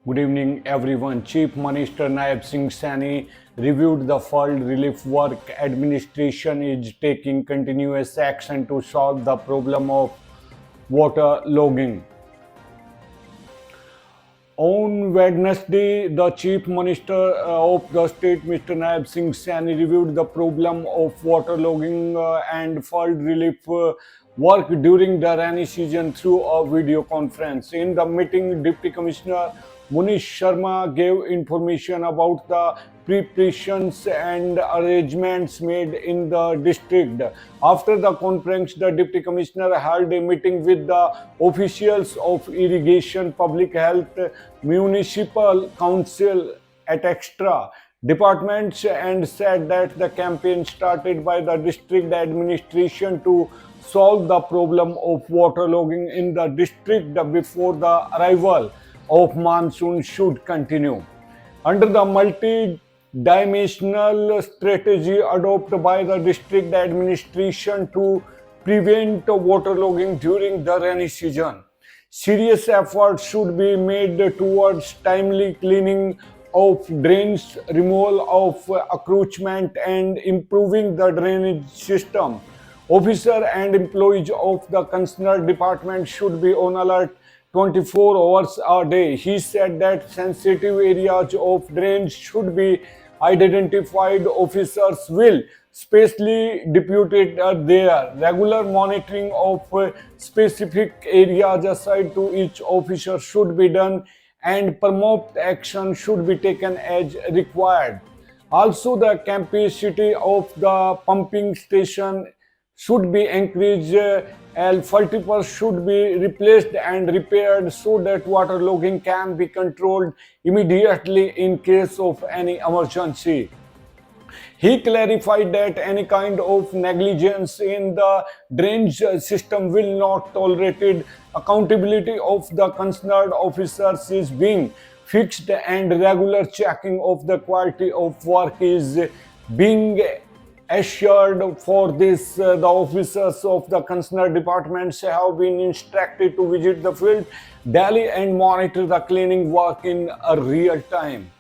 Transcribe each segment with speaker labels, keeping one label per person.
Speaker 1: Good evening, everyone. Chief Minister Naib Singh Saini reviewed the flood relief work. Administration is taking continuous action to solve the problem of water logging. On Wednesday, the Chief Minister of the state, Mr. Naib Singh Saini, reviewed the problem of water logging and flood relief work during the rainy season through a video conference. In the meeting, Deputy Commissioner Munish Sharma gave information about the preparations and arrangements made in the district. After the conference, the Deputy Commissioner held a meeting with the officials of irrigation, public health, municipal council at extra departments and said that the campaign started by the district administration to solve the problem of waterlogging in the district before the arrival of monsoon should continue. Under the multi-dimensional strategy adopted by the district administration to prevent waterlogging during the rainy season, serious efforts should be made towards timely cleaning of drains, removal of encroachment, and improving the drainage system. Officers and employees of the concerned department should be on alert 24 hours a day. He said that sensitive areas of drains should be identified. Officers will specially deputed there. Regular monitoring of specific areas assigned to each officer should be done and prompt action should be taken as required. Also, the capacity of the pumping station should be increased. Filters should be replaced and repaired so that waterlogging can be controlled immediately in case of any emergency. He clarified that any kind of negligence in the drainage system will not tolerated. Accountability of the concerned officers is being fixed and regular checking of the quality of work is being assured. For this, the officers of the concerned departments have been instructed to visit the field daily and monitor the cleaning work in a real time.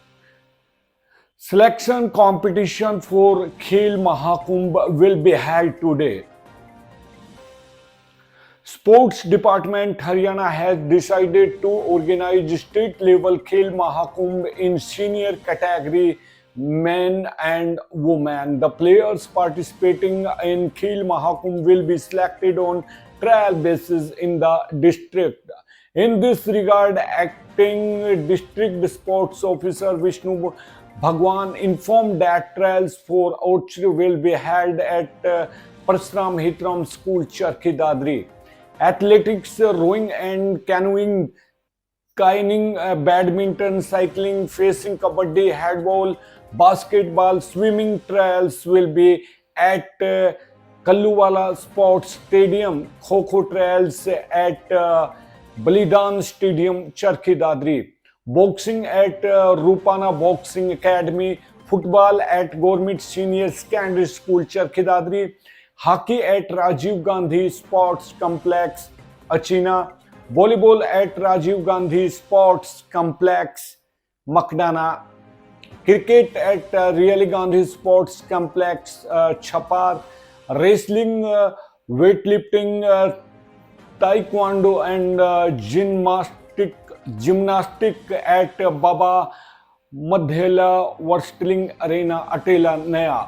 Speaker 1: Selection competition for Khel Mahakumbh will be held today. Sports Department Haryana has decided to organize state level Khel Mahakumbh in senior category men and women. The players participating in Khel Mahakumbh will be selected on trial basis in the district. In this regard, acting district sports officer Vishnu Bhagwan informed that trials for archery will be held at Parsuram Hitram School, Charkhi Dadri. Athletics, rowing and canoeing, skiing, badminton, cycling, facing, kabaddi, handball, basketball, swimming trials will be at Kalluwala Sports Stadium, Kho-Kho trials at Balidan Stadium, Charkhi Dadri. Boxing at Rupana Boxing Academy, football at Government Senior Secondary School, Charkhi Dadri, hockey at Rajiv Gandhi Sports Complex, Achina, volleyball at Rajiv Gandhi Sports Complex, Makdana, cricket at Really Gandhi Sports Complex, Chapar, wrestling, weightlifting, taekwondo and gymnastic at Baba Madhela Wrestling Arena, Atela Naya.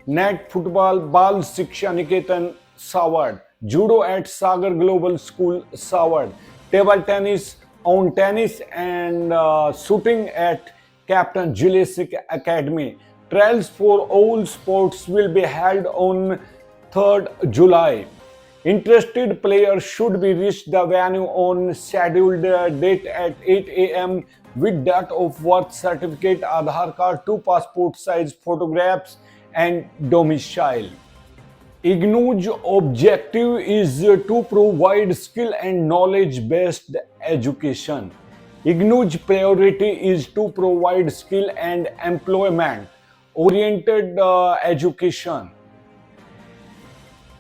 Speaker 1: Net football, Bal Shiksha Niketan, Savard. Judo at Sagar Global School, Savard. Table tennis, on tennis and shooting at Captain Gillesick Academy. Trials for all sports will be held on 3rd July. Interested players should be reached the venue on scheduled date at 8 a.m. with date of birth certificate, Aadhaar card, 2 passport size photographs and domicile. IGNOU's objective is to provide skill and knowledge based education. IGNOU's priority is to provide skill and employment oriented education.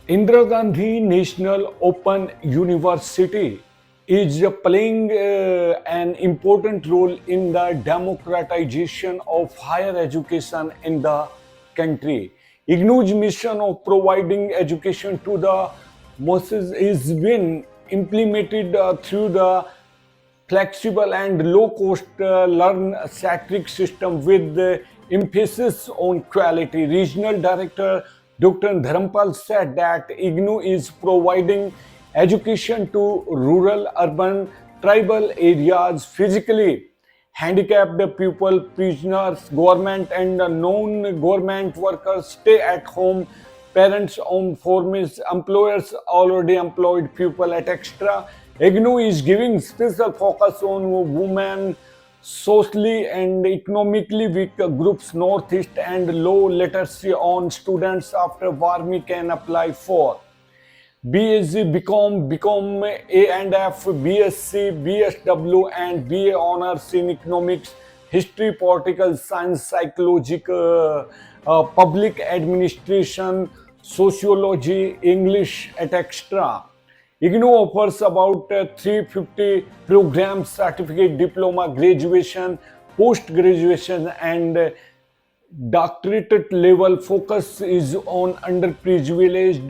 Speaker 1: Indira Gandhi National Open University is playing an important role in the democratization of higher education in the country. IGNOU's mission of providing education to the masses is being implemented through the flexible and low-cost learn-centric system with the emphasis on quality. Regional Director Dr. Dharampal said that IGNOU is providing education to rural, urban, tribal areas, physically handicapped people, prisoners, government and non-government workers, stay-at-home parents on forms, employers already employed people at extra. IGNOU is giving special focus on women, socially and economically weak groups, Northeast and low literacy on students after Warmi can apply for BSc, BCom, A and F, BSc, BSW, and BA honors in economics, history, political science, psychology, public administration, sociology, English, etc. IGNOU offers about 350 programs, certificate, diploma, graduation, post-graduation, and doctorate level. Focus is on underprivileged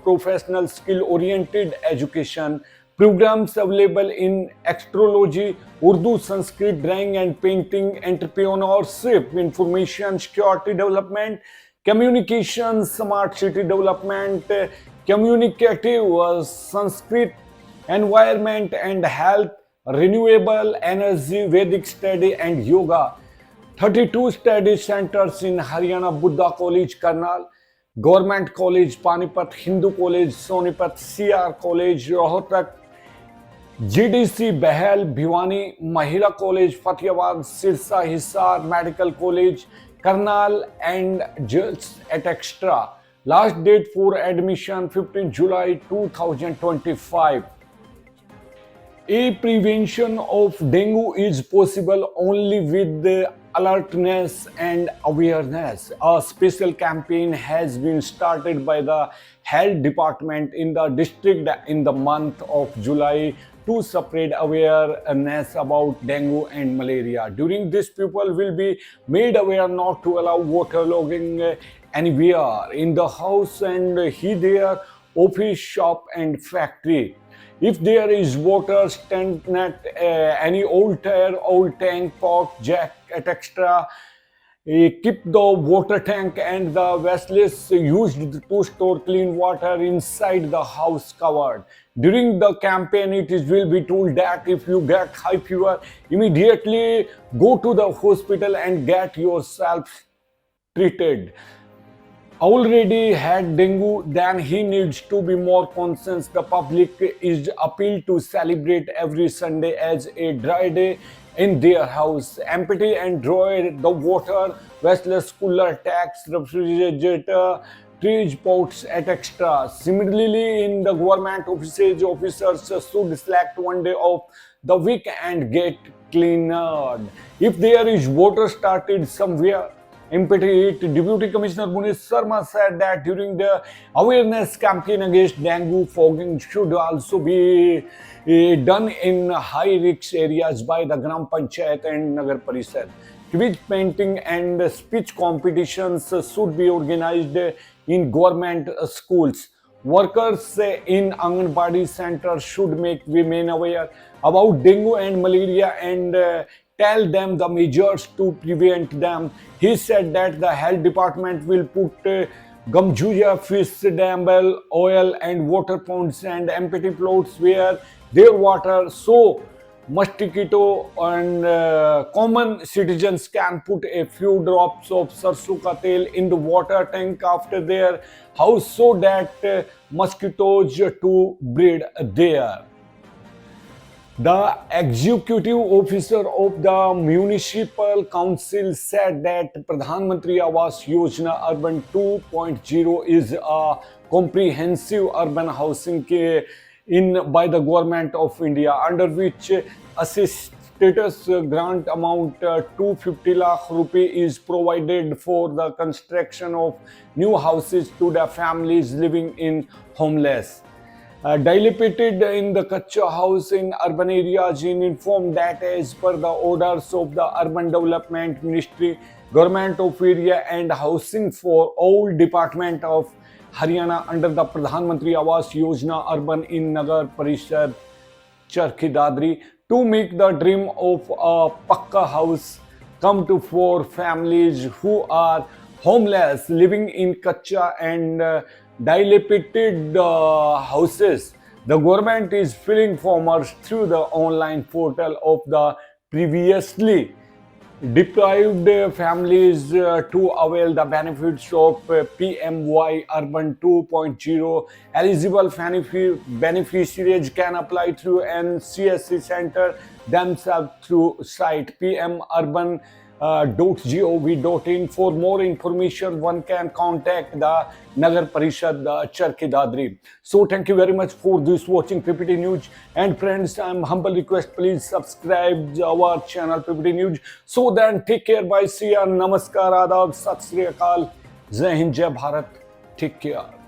Speaker 1: professional skill oriented education. Programs available in astrology, Urdu, Sanskrit, drawing and painting, entrepreneurship, information security development, communication, smart city development, communicative, Sanskrit, environment and health, renewable energy, Vedic study and yoga. 32 study centers in Haryana: Buddha College, Karnal, Government College, Panipat, Hindu College, Sonipat, CR College, Rohtak, GDC, Behel, Bhiwani, Mahila College, Fatehabad, Sirsa, Hisar, Medical College, Karnal, and JILS at extra. Last date for admission 15 July 2025. A prevention of dengue is possible only with the alertness and awareness. A special campaign has been started by the health department in the district in the month of July to spread awareness about dengue and malaria. During this, people will be made aware not to allow waterlogging anywhere in the house and here, office, shop, and factory. If there is water stand at any old tire, old tank, pot, jack, etc., keep the water tank and the vessels used to store clean water inside the house covered. During the campaign, will be told that if you get high fever, immediately go to the hospital and get yourself treated. Already had dengue, then he needs to be more conscious. The public is appealed to celebrate every Sunday as a dry day in their house. Empty and dry the water, vessels, cooler, taps, refrigerator, trees, pots, etc. Similarly, in the government offices, officers should select one day of the week and get cleaned. If there is water started somewhere, Empty it. Deputy Commissioner Munish Sharma said that during the awareness campaign against dengue, fogging should also be done in high-risk areas by the Gram Panchayat and Nagar Parishad. Quiz painting and speech competitions should be organized in government schools. Workers in Anganwadi centers should make women aware about dengue and malaria and tell them the measures to prevent them. He said that the health department will put Gamjuja, fish, damble, oil and water ponds and empty plots where their water so mosquito and common citizens can put a few drops of sarson ka tel in the water tank after their house so that mosquitoes to breed there. The executive officer of the municipal council said that Pradhan Mantri Awas Yojana Urban 2.0 is a comprehensive urban housing by the government of India, under which status grant amount 250 lakh rupee is provided for the construction of new houses to the families living in homeless. dilapidated in the Kacha house in urban areas. In informed that as per the orders of the Urban Development Ministry, Government of Area and Housing for all Department of Haryana under the Pradhan Mantri Awas Yojana Urban in Nagar Parishad Charkhi Dadri to make the dream of a Pakka house come to for families who are homeless living in Kacha and dilapidated houses. The government is filling forms through the online portal of the previously deprived families to avail the benefits of PMY Urban 2.0. Eligible beneficiaries can apply through NCSC center themselves through site pmurban.gov.in. For more information, one can contact the Nagar Parishad Charkhi Dadri. So thank you very much for this watching PPT News. And friends, I'm humble request, please subscribe our channel PPT News. So then take care, bye, see ya, namaskar, adab, sat sri akal, jai hind, jai bharat, take care.